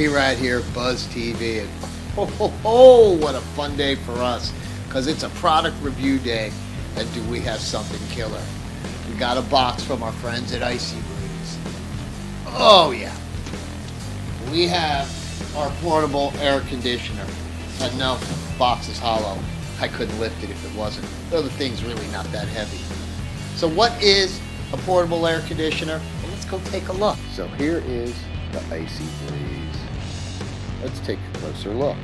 Be right here at Buzztv, and what a fun day for us, because it's a product review day, and do we have something killer. We got a box from our friends at Icybreeze. Oh yeah. We have our portable air conditioner, and no, the box is hollow. I couldn't lift it if it wasn't, though the thing's really not that heavy. So what is a portable air conditioner? Well, let's go take a look. So here is the Icybreeze. Let's take a closer look.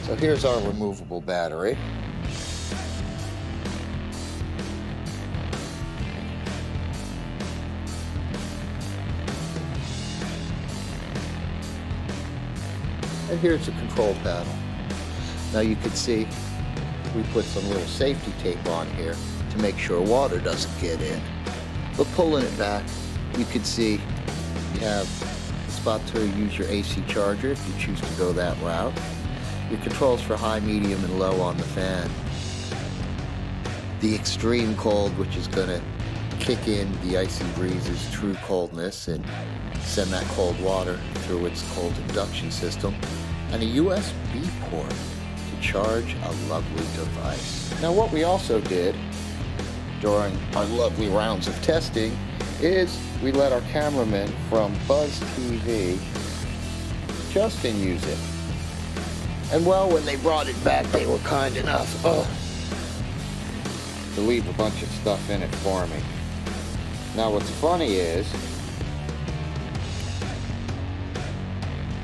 So here's our removable battery. And here's the control panel. Now you can see we put some little safety tape on here to make sure water doesn't get in. But pulling it back, you can see you have a spot to use your AC charger if you choose to go that route. Your controls for high, medium, and low on the fan. The extreme cold, which is going to kick in the Icybreeze's true coldness and send that cold water through its cold induction system. And a USB port to charge a lovely device. Now what we also did during our lovely rounds of testing is we let our cameraman from Buzztv, Justin, use it. And well, when they brought it back, they were kind enough to leave a bunch of stuff in it for me. Now what's funny is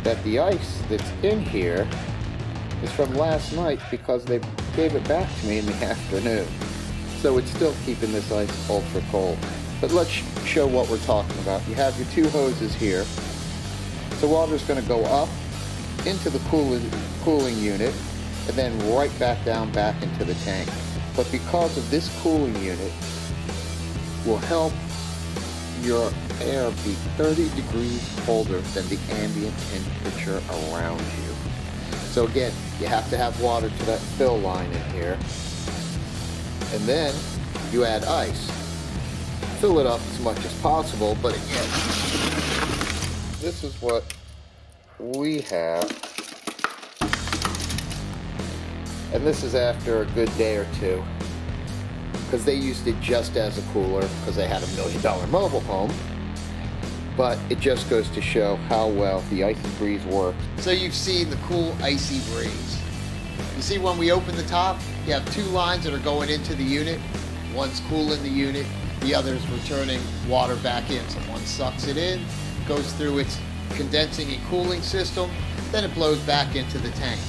that the ice that's in here is from last night because they gave it back to me in the afternoon. So it's still keeping this ice ultra cold. But let's show what we're talking about. You have your two hoses here. So water's going to go up into the cooling unit and then right back into the tank. But because of this cooling unit will help your air be 30 degrees colder than the ambient temperature around you. So again, you have to have water to that fill line in here. And then you add ice. Fill it up as much as possible, but again, this is what we have. And this is after a good day or two, because they used it just as a cooler because they had $1 million mobile home. But it just goes to show how well the Icybreeze works. So you've seen the cool Icybreeze. You see when we open the top, you have two lines that are going into the unit. One's cooling the unit, the other's returning water back in. So one sucks it in, goes through its condensing and cooling system, then it blows back into the tank.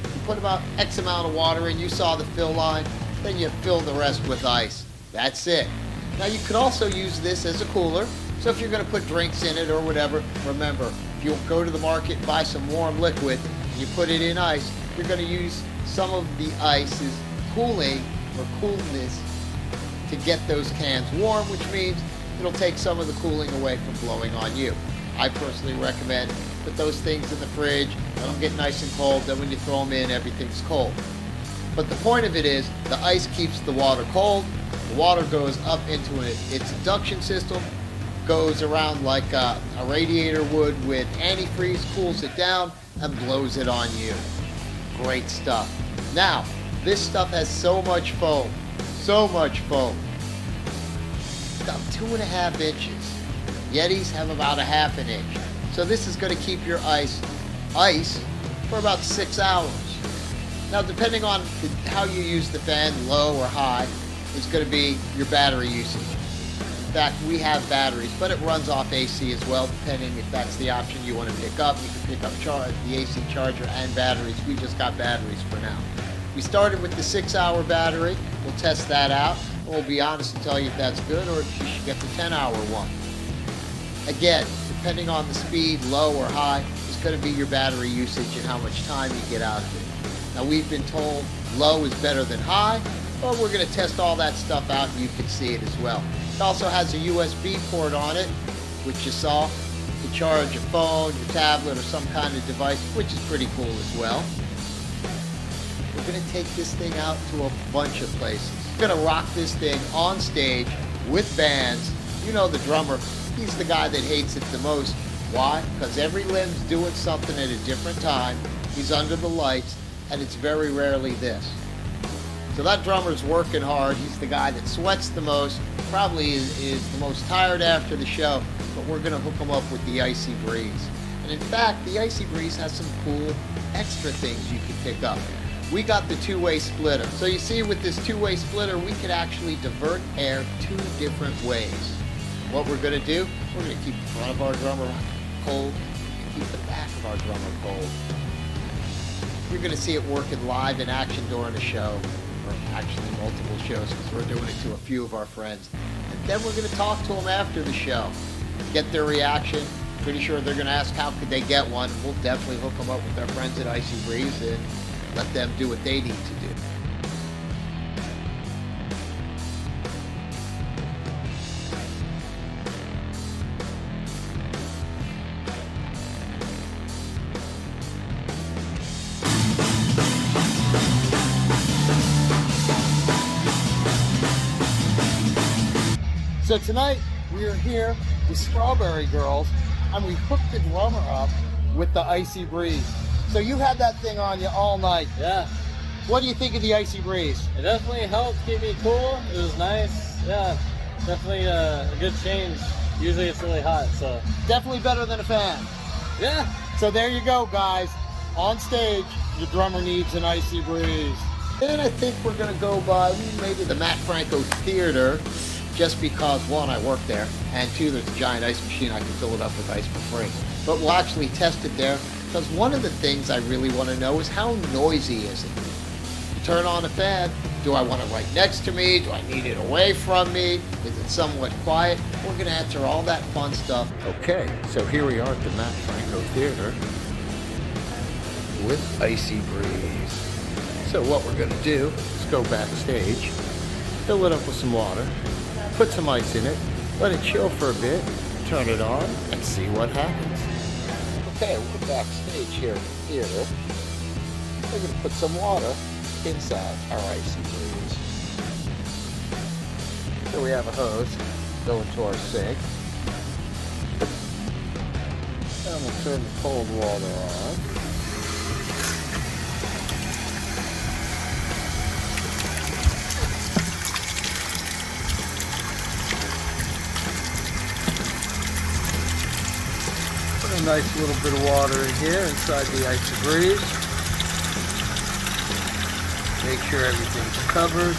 You put about X amount of water in, you saw the fill line, then you fill the rest with ice. That's it. Now you could also use this as a cooler. So if you're going to put drinks in it or whatever, remember, if you go to the market and buy some warm liquid and you put it in ice, you're going to use some of the ice's cooling or coolness to get those cans warm, which means it'll take some of the cooling away from blowing on you. I personally recommend put those things in the fridge, let them get nice and cold, then when you throw them in, everything's cold. But the point of it is, the ice keeps the water cold, the water goes up into its induction system, goes around like a radiator would with antifreeze, cools it down, and blows it on you. Great stuff. Now, this stuff has so much foam, about 2.5 inches. Yetis have about 1/2 inch. So this is going to keep your ice for about 6 hours. Now, depending on how you use the fan, low or high, it's going to be your battery usage. In fact, we have batteries, but it runs off AC as well, depending if that's the option you want to pick up. You can pick up the AC charger and batteries. We just got batteries for now. We started with the 6-hour battery. We'll test that out. We'll be honest and tell you if that's good or if you should get the 10-hour one. Again, depending on the speed, low or high, it's going to be your battery usage and how much time you get out of it. Now, we've been told low is better than high, but we're going to test all that stuff out and you can see it as well. It also has a USB port on it, which you saw, to charge your phone, your tablet, or some kind of device, which is pretty cool as well. We're going to take this thing out to a bunch of places. We're going to rock this thing on stage with bands. You know the drummer he's the guy that hates it the most. Why? Because every limb's doing something at a different time. He's under the lights, and it's very rarely this. So that drummer's working hard. He's the guy that sweats the most, probably is the most tired after the show, but we're gonna hook him up with the Icybreeze. And in fact, the Icybreeze has some cool extra things you can pick up. We got the two-way splitter. So you see, with this two-way splitter, we could actually divert air 2 different ways. What we're gonna do, we're gonna keep the front of our drummer cold and keep the back of our drummer cold. You're gonna see it working live in action during a show, or actually multiple shows, because we're doing it to a few of our friends. And then we're gonna talk to them after the show, get their reaction. Pretty sure they're gonna ask how could they get one. We'll definitely hook them up with our friends at Icybreeze and let them do what they need to do. So tonight we are here with Strawberry Girls, and we hooked the drummer up with the Icybreeze. So you had that thing on you all night. Yeah. What do you think of the Icybreeze? It definitely helped keep me cool. It was nice. Yeah, definitely a good change. Usually it's really hot, so. Definitely better than a fan. Yeah. So there you go, guys. On stage, your drummer needs an Icybreeze. Then I think we're gonna go by maybe the Matt Franco Theater, just because, one, I work there, and two, there's a giant ice machine. I can fill it up with ice for free. But we'll actually test it there, because one of the things I really want to know is how noisy is it? Turn on a fan. Do I want it right next to me? Do I need it away from me? Is it somewhat quiet? We're going to answer all that fun stuff. Okay, so here we are at the Matt Franco Theater with Icybreeze. So what we're going to do is go backstage, fill it up with some water, put some ice in it, let it chill for a bit, turn it on, and see what happens. Okay, we're backstage here at the theater. We're going to put some water inside our Icybreeze. So we have a hose going to our sink. And we'll turn the cold water on. Put a nice little bit of water in here inside the Icybreeze. Make sure everything's covered.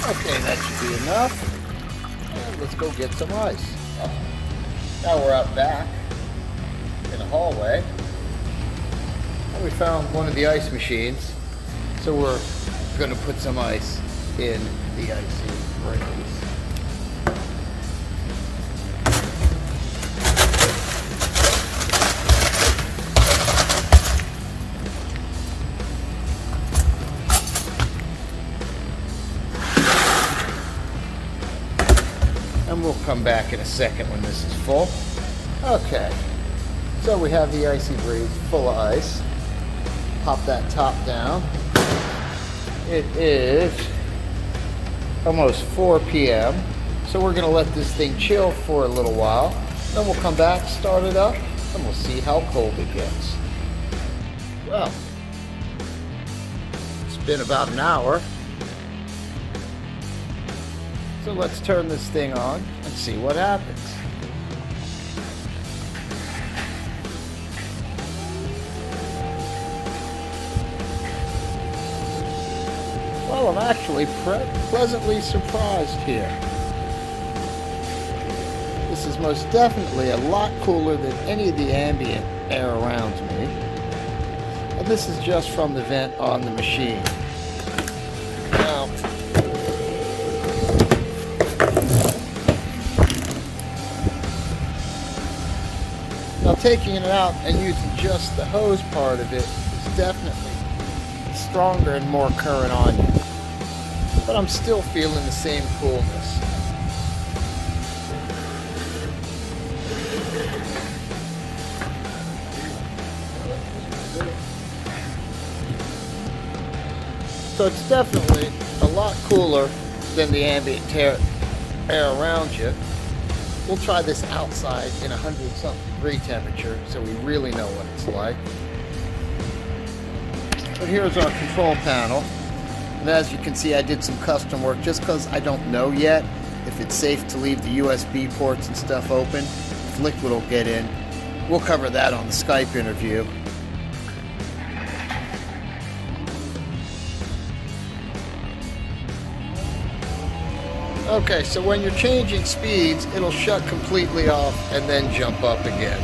Okay, that should be enough. And let's go get some ice. Now we're out back in a hallway. And we found one of the ice machines. So we're going to put some ice in the Icybreeze. And we'll come back in a second when this is full. Okay, so we have the Icybreeze full of ice. Pop that top down. It is almost 4 p.m. So we're gonna let this thing chill for a little while. Then we'll come back, start it up, and we'll see how cold it gets. Well, it's been about an hour. So let's turn this thing on and see what happens. Well, I'm actually pleasantly surprised here. This is most definitely a lot cooler than any of the ambient air around me. And this is just from the vent on the machine. Now taking it out and using just the hose part of it is definitely stronger and more current on you. But I'm still feeling the same coolness. So it's definitely a lot cooler than the ambient air around you. We'll try this outside in 100-something degree temperature so we really know what it's like. But here's our control panel. And as you can see, I did some custom work just because I don't know yet if it's safe to leave the USB ports and stuff open, if liquid will get in. We'll cover that on the Skype interview. Okay, so when you're changing speeds, it'll shut completely off and then jump up again.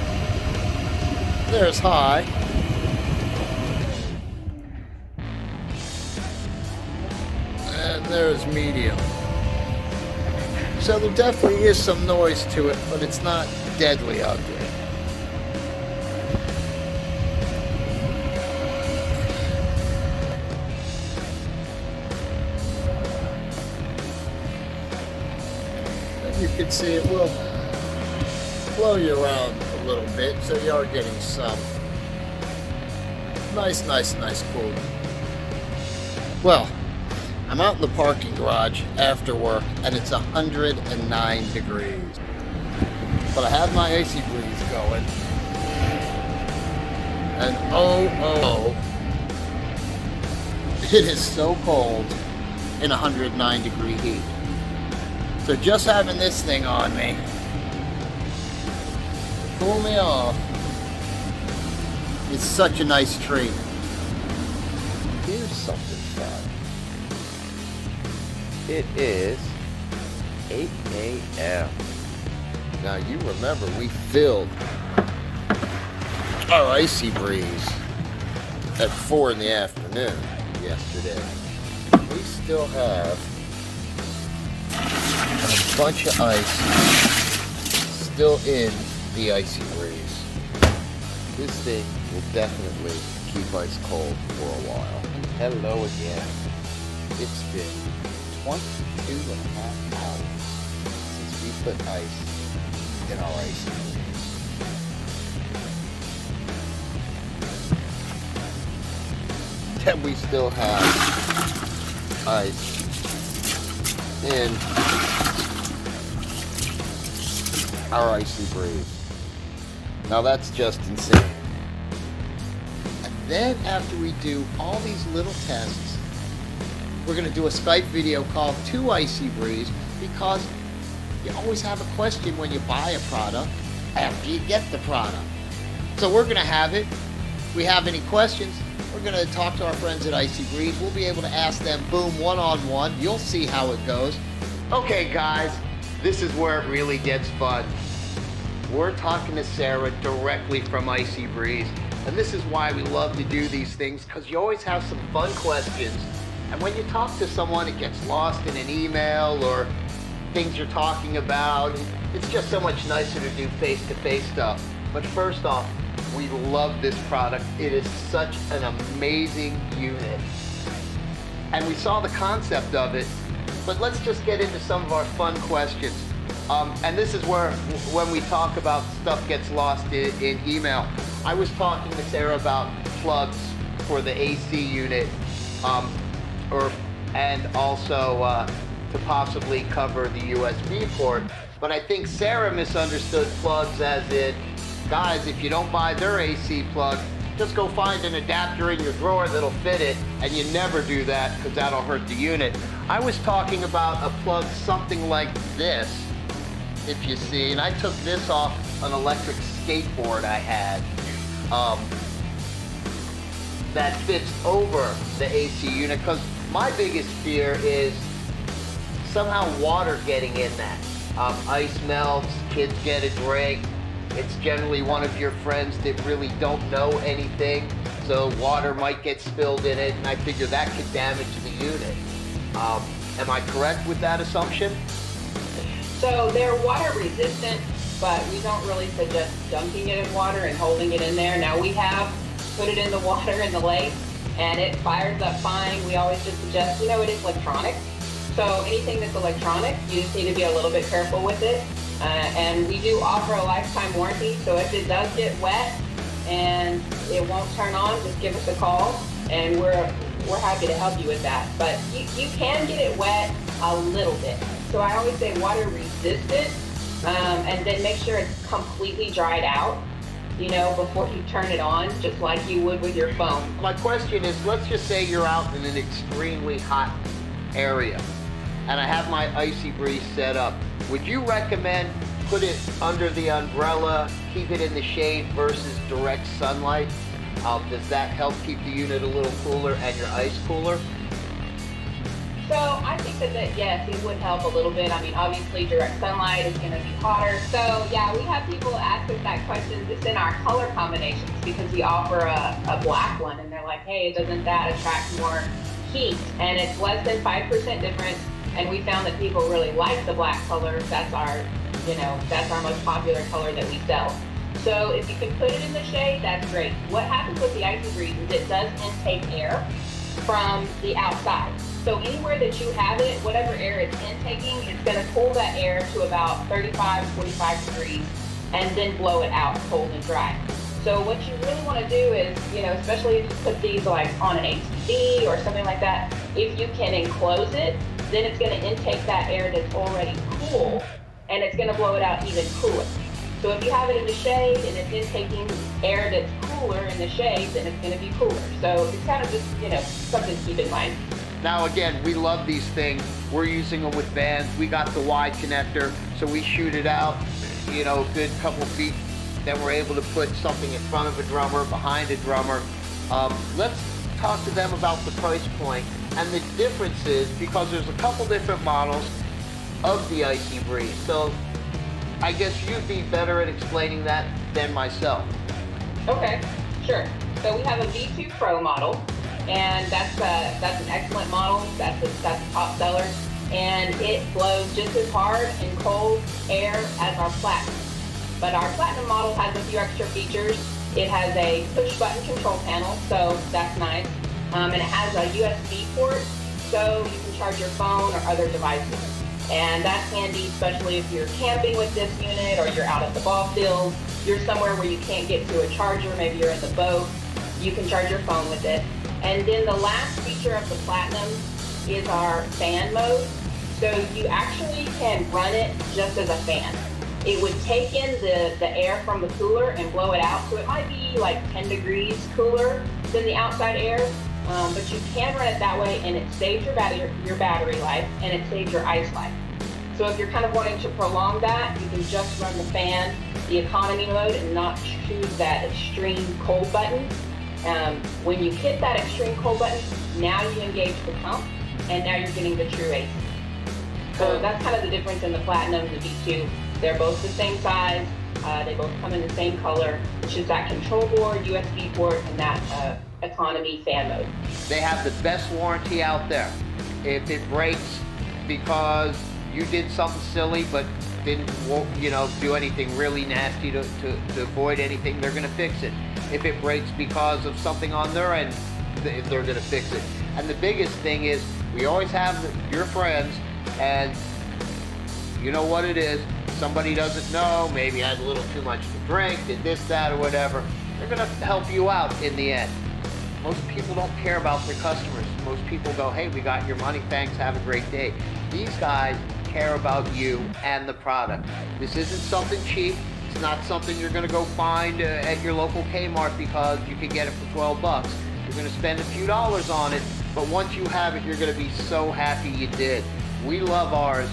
There's high. And there's medium. So there definitely is some noise to it, but it's not deadly ugly. You can see it will blow you around a little bit, so you are getting some nice cooling. Well, I'm out in the parking garage after work, and it's 109 degrees. But I have my Icybreeze going, and oh, it is so cold in 109 degree heat. So just having this thing on me to cool me off is such a nice treat. Here's something fun. It is 8 a.m. Now you remember we filled our Icybreeze at 4 in the afternoon yesterday. We still have a bunch of ice still in the Icybreeze. This thing will definitely keep ice cold for a while. Hello again. It's been 22 and a half hours since we put ice in our Icybreeze. And we still have ice in our Icybreeze. Now that's just insane. And then after we do all these little tests, we're going to do a Skype video called to Icybreeze, because you always have a question when you buy a product after you get the product. So we're going to have it. If we have any questions, we're going to talk to our friends at Icybreeze. We'll be able to ask them, boom, one-on-one. You'll see how it goes. Okay, guys, this is where it really gets fun. We're talking to Sarah directly from Icybreeze, and this is why we love to do these things, because you always have some fun questions. And when you talk to someone, it gets lost in an email or things you're talking about. It's just so much nicer to do face-to-face stuff. But first off, we love this product. It is such an amazing unit. And we saw the concept of it, but let's just get into some of our fun questions. And this is where, when we talk about stuff gets lost in email, I was talking to Sarah about plugs for the AC unit, and also to possibly cover the USB port. But I think Sarah misunderstood plugs as in, guys, if you don't buy their AC plug, just go find an adapter in your drawer that'll fit it, and you never do that because that'll hurt the unit. I was talking about a plug something like this, if you see, and I took this off an electric skateboard I had that fits over the AC unit, because my biggest fear is somehow water getting in that. Ice melts, kids get a drink. It's generally one of your friends that really don't know anything, so water might get spilled in it, and I figure that could damage the unit. Am I correct with that assumption? So they're water resistant, but we don't really suggest dunking it in water and holding it in there. Now we have put it in the water in the lake, and it fires up fine. We always just suggest, it is electronic. So anything that's electronic, you just need to be a little bit careful with it. And we do offer a lifetime warranty, so if it does get wet and it won't turn on, just give us a call, and we're happy to help you with that. But you can get it wet a little bit. So I always say water resistant, and then make sure it's completely dried out, you know, before you turn it on, just like you would with your phone. My question is, let's just say you're out in an extremely hot area and I have my Icybreeze set up. Would you recommend put it under the umbrella, keep it in the shade versus direct sunlight? Does that help keep the unit a little cooler and your ice cooler? So I think that yes, it would help a little bit. I mean, obviously direct sunlight is going to be hotter. So yeah, we have people ask us that question just in our color combinations because we offer a black one and they're like, hey, doesn't that attract more heat? And it's less than 5% difference. And we found that people really like the black color. That's our, that's our most popular color that we sell. So if you can put it in the shade, that's great. What happens with the Icybreeze is it does intake air from the outside. So anywhere that you have it, whatever air it's intaking, it's going to cool that air to about 35, 45 degrees and then blow it out cold and dry. So what you really want to do is, especially if you put these like on an HDD or something like that, if you can enclose it, then it's going to intake that air that's already cool and it's going to blow it out even cooler. So if you have it in the shade and it's intaking air that's cooler in the shade, then it's going to be cooler. So it's kind of just, something to keep in mind. Now again, we love these things. We're using them with bands. We got the wide connector, so we shoot it out, a good couple feet. Then we're able to put something in front of a drummer, behind a drummer. Let's talk to them about the price point and the differences, because there's a couple different models of the Icybreeze. So I guess you'd be better at explaining that than myself. Okay, sure. So we have a V2 Pro model, and that's an excellent model. That's a top seller, and it blows just as hard in cold air as our Platinum. But our Platinum model has a few extra features. It has a push button control panel, so that's nice. And it has a USB port, so you can charge your phone or other devices. And that's handy, especially if you're camping with this unit or you're out at the ball field, you're somewhere where you can't get to a charger, maybe you're in the boat, you can charge your phone with it. And then the last feature of the Platinum is our fan mode. So you actually can run it just as a fan. It would take in the air from the cooler and blow it out. So it might be like 10 degrees cooler than the outside air, but you can run it that way and it saves your battery life and it saves your ice life. So if you're kind of wanting to prolong that, you can just run the fan, the economy mode, and not choose that extreme cold button. When you hit that extreme cold button, now you engage the pump, and now you're getting the true AC. So that's kind of the difference in the Platinum and the V2. They're both the same size. They both come in the same color. It's just that control board, USB port, and that economy fan mode. They have the best warranty out there. If it breaks because you did something silly but didn't, do anything really nasty to avoid anything, they're going to fix it. If it breaks because of something on their end, they're going to fix it. And the biggest thing is, we always have your friends, and you know what it is. Somebody doesn't know, maybe had a little too much to drink, did this, that, or whatever. They're going to help you out in the end. Most people don't care about their customers. Most people go, hey, we got your money, thanks, have a great day. These guys care about you and the product. This isn't something cheap. It's not something you're going to go find at your local Kmart because you can get it for 12 bucks. You're going to spend a few dollars on it, but once you have it, you're going to be so happy you did. We love ours,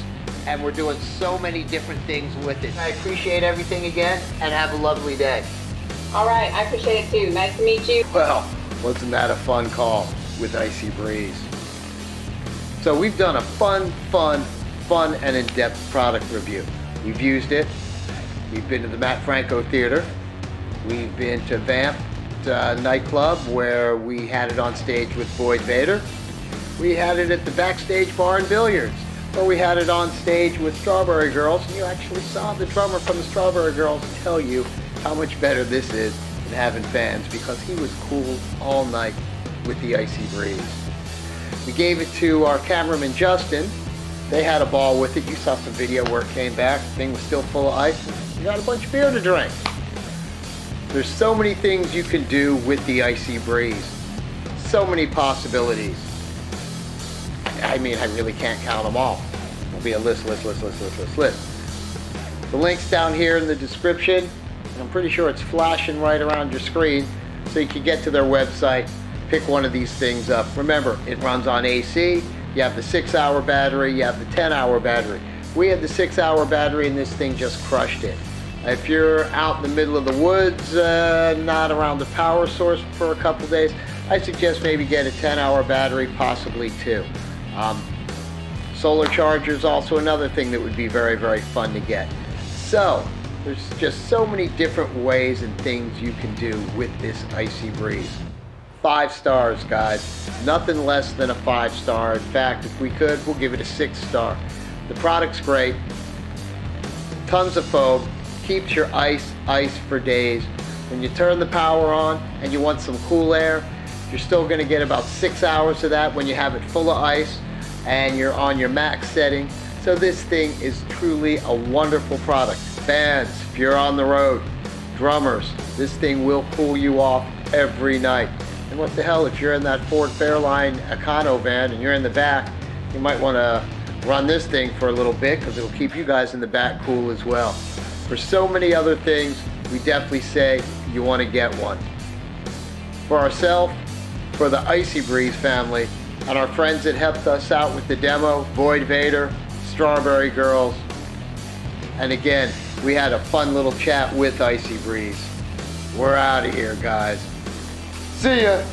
and we're doing so many different things with it. I appreciate everything again, and have a lovely day. All right, I appreciate it too. Nice to meet you. Well, wasn't that a fun call with Icybreeze? So we've done a fun and in-depth product review. We've used it. We've been to the Matt Franco Theater. We've been to Vamp nightclub where we had it on stage with Boyd Vader. We had it at the Backstage Bar and Billiards where we had it on stage with Strawberry Girls, and you actually saw the drummer from the Strawberry Girls tell you how much better this is than having fans, because he was cool all night with the Icybreeze. We gave it to our cameraman Justin. They had a ball with it. You saw some video where it came back. The thing was still full of ice. You got a bunch of beer to drink. There's so many things you can do with the Icybreeze. so many possibilities. I mean, I really can't count them all. It'll be a list. The link's down here in the description. I'm pretty sure it's flashing right around your screen, so you can get to their website, pick one of these things up. Remember, it runs on AC. You have the 6-hour battery, you have the 10-hour battery. We had the 6-hour battery and this thing just crushed it. If you're out in the middle of the woods, not around the power source for a couple days, I suggest maybe get a 10-hour battery, possibly 2. Solar charger is also another thing that would be very, very fun to get. So, there's just so many different ways and things you can do with this Icybreeze. 5 stars, guys. Nothing less than a 5-star. In fact, if we could, we'll give it a 6-star. The product's great. Tons of foam. Keeps your ice for days. When you turn the power on and you want some cool air, you're still going to get about 6 hours of that when you have it full of ice and you're on your max setting. So this thing is truly a wonderful product. Bands, if you're on the road, drummers, this thing will cool you off every night. And what the hell, if you're in that Ford Fairline Econo van and you're in the back, you might want to run this thing for a little bit because it'll keep you guys in the back cool as well. For so many other things, we definitely say you want to get one. For ourselves, for the Icybreeze family, and our friends that helped us out with the demo, Void Vader, Strawberry Girls, and again, we had a fun little chat with Icybreeze. We're out of here, guys. See ya!